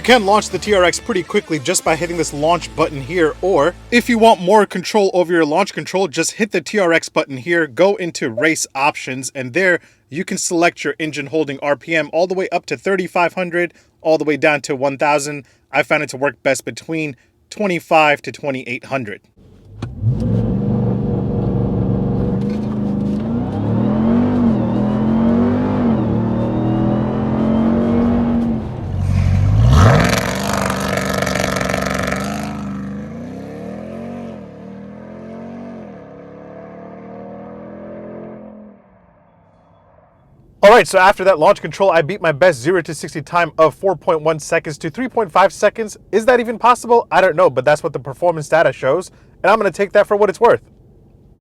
can launch the TRX pretty quickly just by hitting this launch button here, or if you want more control over your launch control, just hit the TRX button here, go into race options, and there you can select your engine holding RPM all the way up to 3,500, all the way down to 1,000. I found it to work best between 25 to 2,800. Alright, so after that launch control, I beat my best 0 to 60 time of 4.1 seconds to 3.5 seconds. Is that even possible? I don't know, but that's what the performance data shows, and I'm going to take that for what it's worth.